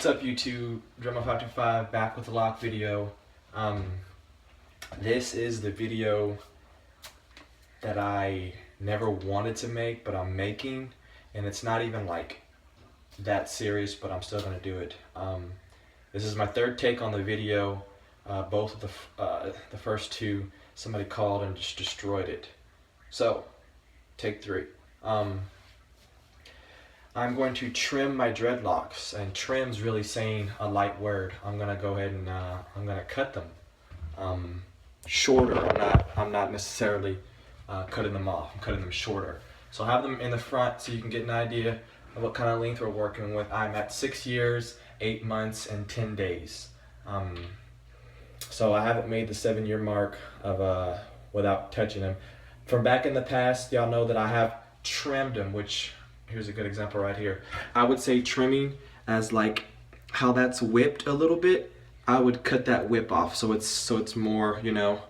What's up YouTube, Drama525 back with a lock video. This is the video that I never wanted to make, but I'm making, and it's not even like that serious, but I'm still gonna do it. This is my third take on the video. Both of the first two, somebody called and just destroyed it. So, take three. I'm going to trim my dreadlocks, and trim's really saying a light word. I'm gonna go ahead and I'm gonna cut them shorter. I'm not necessarily cutting them off. I'm cutting them shorter. So I'll have them in the front so you can get an idea of what kind of length we're working with. I'm at 6 years, 8 months, and 10 days. So I haven't made the 7-year mark of without touching them. From back in the past, y'all know that I have trimmed them, which here's a good example right here. I would say trimming as like how that's whipped a little bit. I would cut that whip off so it's more, you know,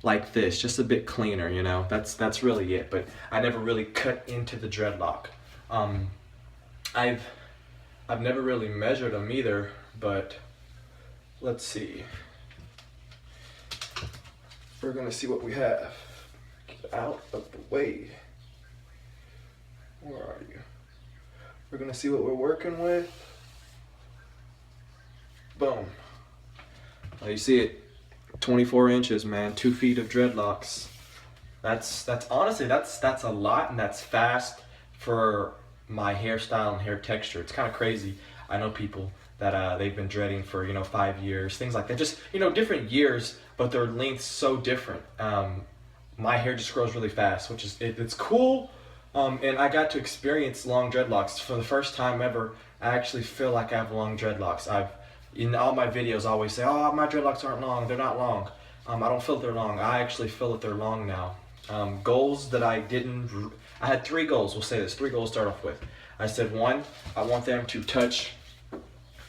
like this, just a bit cleaner, you know. That's really it. But I never really cut into the dreadlock. I've never really measured them either, but let's see. We're gonna see what we have. Get out of the way. Where are you? We're gonna see what we're working with. Boom. Now you see it, 24 inches, man, 2 feet of dreadlocks. That's honestly, that's a lot, and that's fast for my hairstyle and hair texture. It's kind of crazy. I know people that they've been dreading for, you know, 5 years, things like that. Just, you know, different years, but their length's so different. My hair just grows really fast, which is, it's cool. And I got to experience long dreadlocks for the first time ever. I actually feel like I have long dreadlocks. In all my videos, I always say, oh, my dreadlocks aren't long, they're not long. I don't feel that they're long. I actually feel that they're long now. Goals that I had 3 goals, we'll say this, 3 goals to start off with. I said 1, I want them to touch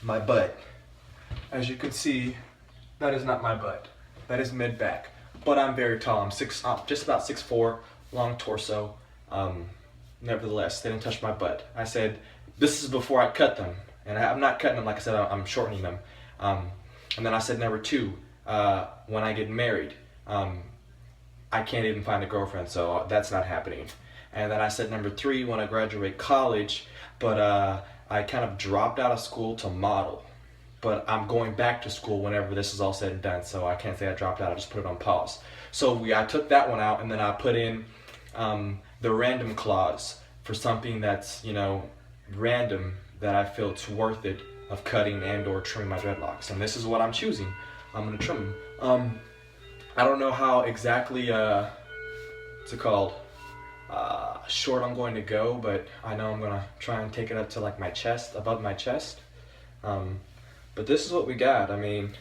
my butt. As you can see, that is not my butt. That is mid-back. But I'm very tall, I'm just about 6'4", long torso. Nevertheless, they didn't touch my butt. I said, this is before I cut them. And I'm not cutting them, like I said, I'm shortening them. And then I said number 2, when I get married, I can't even find a girlfriend, so that's not happening. And then I said number 3, when I graduate college, but I kind of dropped out of school to model. But I'm going back to school whenever this is all said and done, so I can't say I dropped out, I just put it on pause. So I took that one out, and then I put in the random clause for something that's, you know, random, that I feel it's worth it of cutting and or trimming my dreadlocks. And this is what I'm choosing. I'm gonna trim them. I don't know how exactly, what's it called, short I'm going to go, but I know I'm gonna try and take it up to like my chest, above my chest. But this is what we got. I mean,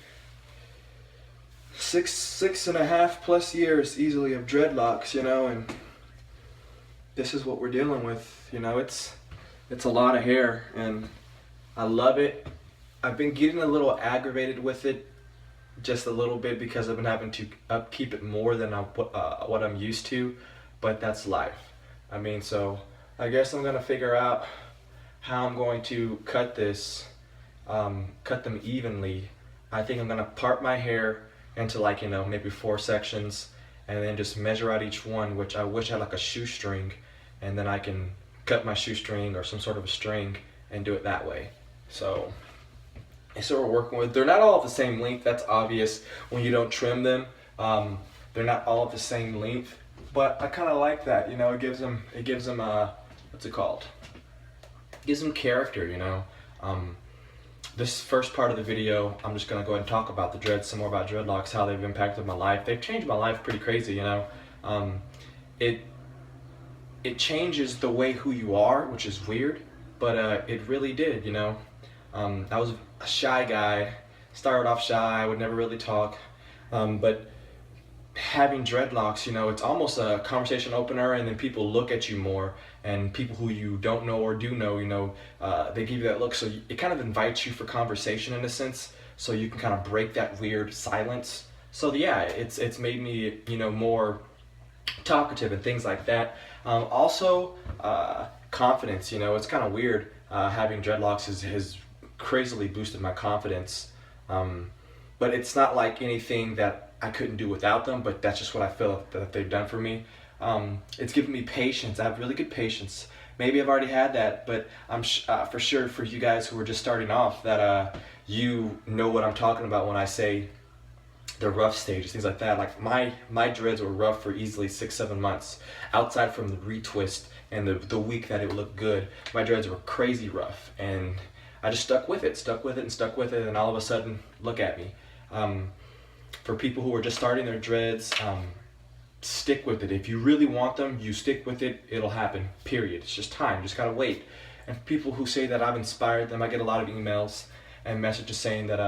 six and a half plus years easily of dreadlocks, you know, and this is what we're dealing with. You know, it's a lot of hair, and I love it. I've been getting a little aggravated with it, just a little bit, because I've been having to upkeep it more than what I'm used to, but that's life. I mean, so I guess I'm gonna figure out how I'm going to cut this, cut them evenly. I think I'm gonna part my hair into, like, you know, maybe 4 sections, and then just measure out each one, which I wish I had like a shoestring, and then I can cut my shoestring or some sort of a string and do it that way. So we're working with. They're not all the same length. That's obvious when you don't trim them. They're not all the same length, but I kind of like that. You know, it gives them what's it called? It gives them character. You know. This first part of the video, I'm just gonna go ahead and talk about the dreads, some more about dreadlocks, how they've impacted my life. They've changed my life pretty crazy. You know, it changes the way who you are, which is weird, but it really did, you know. I was a shy guy, started off shy, I would never really talk, but having dreadlocks, you know, it's almost a conversation opener, and then people look at you more, and people who you don't know or do know, you know, they give you that look, so it kind of invites you for conversation in a sense, so you can kind of break that weird silence. So yeah, it's made me, you know, more talkative and things like that. Also, confidence, you know, it's kind of weird having dreadlocks has crazily boosted my confidence. But it's not like anything that I couldn't do without them, but that's just what I feel that they've done for me. It's given me patience. I have really good patience. Maybe I've already had that, but I'm for sure for you guys who are just starting off that you know what I'm talking about when I say the rough stages, things like that. Like my dreads were rough for easily 6-7 months. Outside from the retwist and the week that it would look good, my dreads were crazy rough, and I just stuck with it, and all of a sudden, look at me. For people who are just starting their dreads, stick with it. If you really want them, you stick with it, it'll happen, period. It's just time, just gotta wait. And for people who say that I've inspired them, I get a lot of emails and messages saying that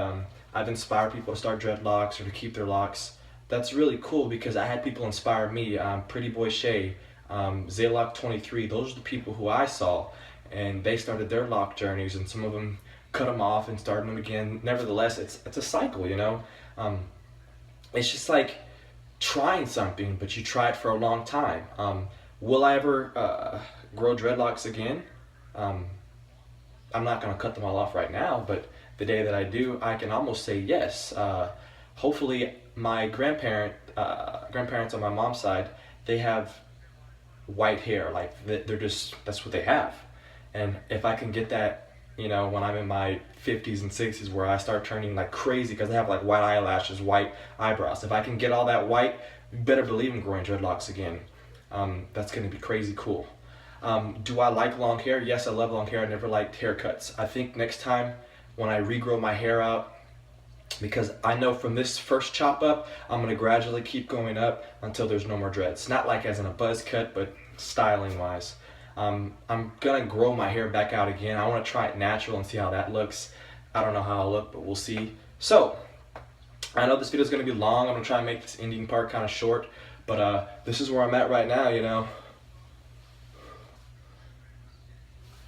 I've inspired people to start dreadlocks or to keep their locks. That's really cool because I had people inspire me. Pretty Boy Shay, Zaylock 23, those are the people who I saw, and they started their lock journeys, and some of them cut them off and started them again. Nevertheless, it's a cycle, you know. It's just like trying something, but you try it for a long time. Will I ever grow dreadlocks again? I'm not gonna cut them all off right now, but the day that I do, I can almost say yes. Hopefully my grandparents on my mom's side, they have white hair, like they're just, that's what they have. And if I can get that, you know, when I'm in my 50s and 60s where I start turning like crazy because I have like white eyelashes, white eyebrows, if I can get all that white, you better believe I'm growing dreadlocks again. That's gonna be crazy cool. Do I like long hair? Yes, I love long hair. I never liked haircuts. I think next time when I regrow my hair out, because I know from this first chop up, I'm gonna gradually keep going up until there's no more dreads. Not like as in a buzz cut, but styling wise. I'm gonna grow my hair back out again. I wanna try it natural and see how that looks. I don't know how I'll look, but we'll see. So, I know this video is gonna be long. I'm gonna try and make this ending part kind of short, but this is where I'm at right now, you know.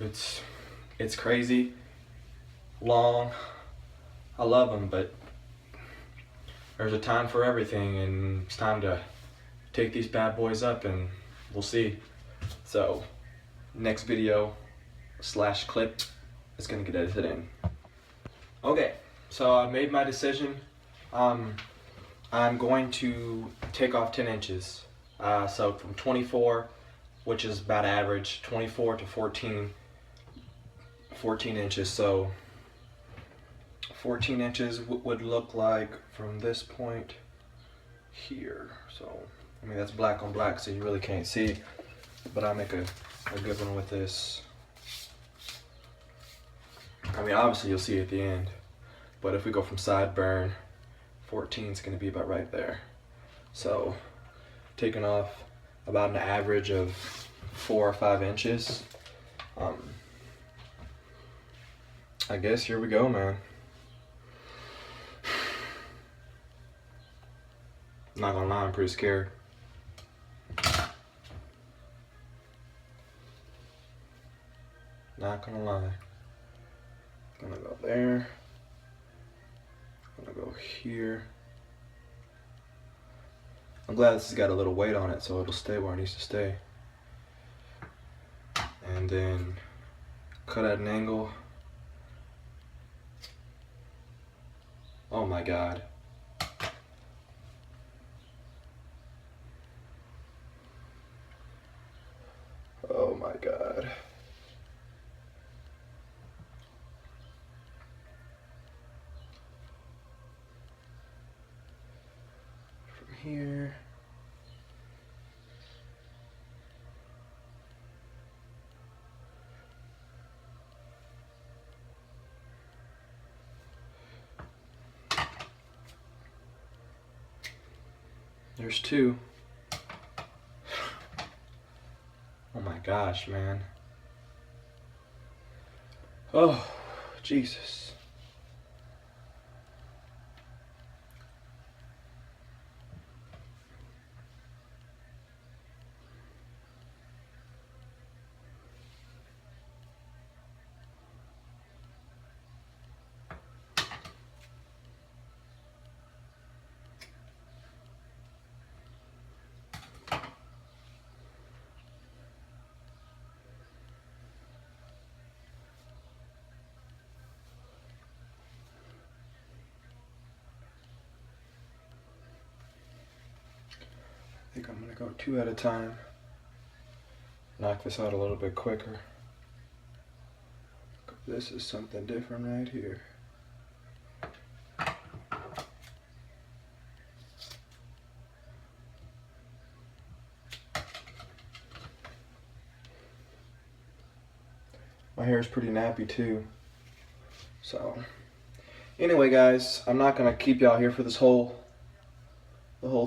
It's crazy, long. I love them, but there's a time for everything, and it's time to take these bad boys up, and we'll see. So, next video / clip is gonna get edited in. Okay, so I made my decision. I'm going to take off 10 inches. So from 24, which is about average, 24 to 14 inches. So 14 inches would look like from this point here. So, I mean, that's black on black, so you really can't see, but I'll make a good one with this. I mean, obviously you'll see at the end, but if we go from sideburn, 14 is going to be about right there. So, taking off about an average of 4 or 5 inches. I guess here we go, man. Not gonna lie, I'm pretty scared. Not gonna lie. Gonna go there. Gonna go here. I'm glad this has got a little weight on it so it'll stay where it needs to stay. And then cut at an angle. Oh my God. Oh my God. From here. There's 2. Oh my gosh, man. Oh, Jesus. think I'm gonna go 2 at a time. Knock this out a little bit quicker. This is something different right here. My hair is pretty nappy too. So anyway guys, I'm not gonna keep y'all here for this the whole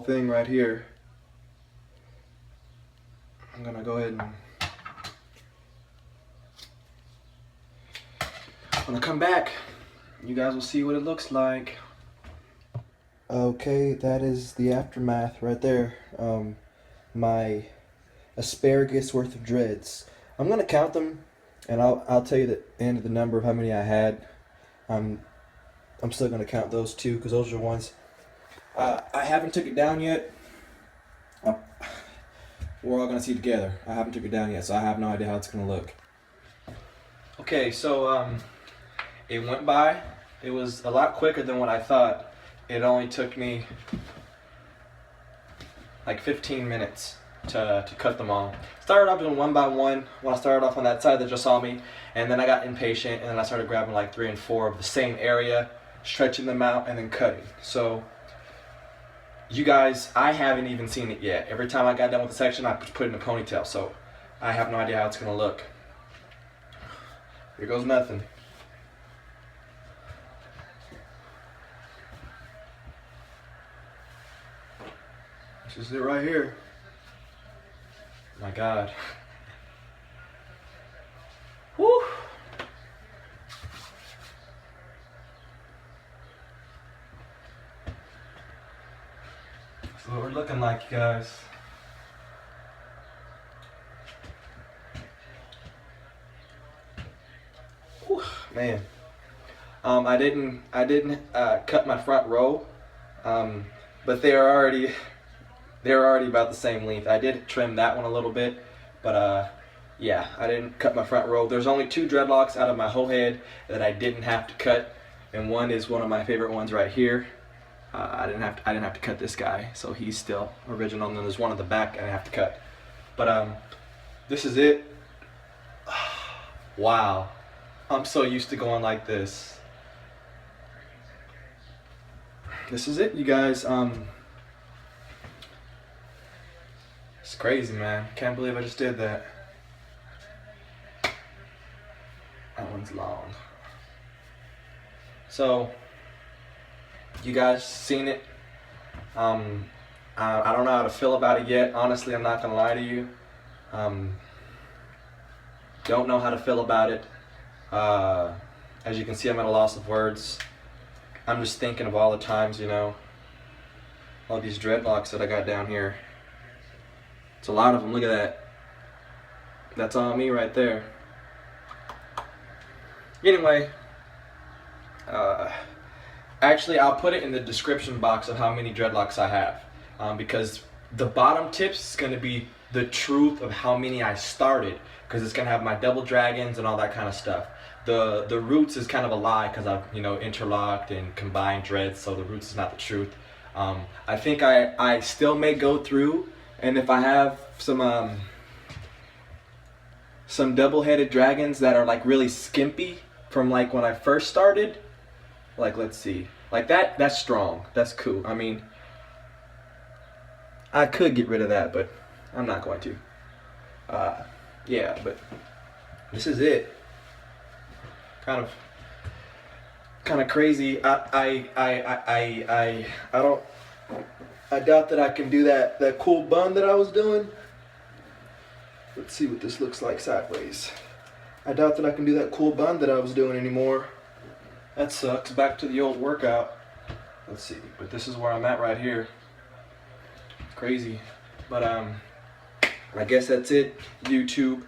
thing right here. I'm gonna go ahead and when I come back, you guys will see what it looks like. Okay, that is the aftermath right there. My asparagus worth of dreads. I'm gonna count them, and I'll tell you the end of the number of how many I had. I'm still gonna count those too, because those are the ones I haven't took it down yet. We're all gonna see it together. I haven't took it down yet, so I have no idea how it's gonna look. Okay, so it went by. It was a lot quicker than what I thought. It only took me like 15 minutes to cut them all. Started off doing one by one when I started off on that side that just saw me, and then I got impatient, and then I started grabbing like 3 and 4 of the same area, stretching them out, and then cutting. So you guys, I haven't even seen it yet. Every time I got done with the section, I put it in a ponytail, so I have no idea how it's gonna look. Here goes nothing. This is it right here. My God. Woo! That's what we're looking like, you guys. Whew, man. I didn't cut my front row, but they're already about the same length. I did trim that one a little bit, but yeah, I didn't cut my front row. There's only 2 dreadlocks out of my whole head that I didn't have to cut, and one is one of my favorite ones right here. I didn't have to cut this guy, so he's still original. And then there's one at the back I have to cut. But this is it. Wow, I'm so used to going like this. This is it, you guys. It's crazy, man. Can't believe I just did that. That one's long. So, you guys seen it? I don't know how to feel about it yet. Honestly, I'm not gonna lie to you. Don't know how to feel about it. As you can see, I'm at a loss of words. I'm just thinking of all the times, you know, all these dreadlocks that I got down here. It's a lot of them. Look at that. That's on me right there. Anyway, actually, I'll put it in the description box of how many dreadlocks I have, because the bottom tips is going to be the truth of how many I started, because it's going to have my double dragons and all that kind of stuff. The roots is kind of a lie, because I've interlocked and combined dreads, so the roots is not the truth. I think I still may go through. And if I have some double-headed dragons that are like really skimpy from like when I first started, like let's see, like that's strong, that's cool. I mean, I could get rid of that, but I'm not going to. Yeah, but this is it. Kind of crazy. I doubt that I can do that cool bun that I was doing. Let's see what this looks like sideways. I doubt that I can do that cool bun that I was doing anymore. That sucks. Back to the old workout. Let's see. But this is where I'm at right here. Crazy. But I guess that's it, YouTube.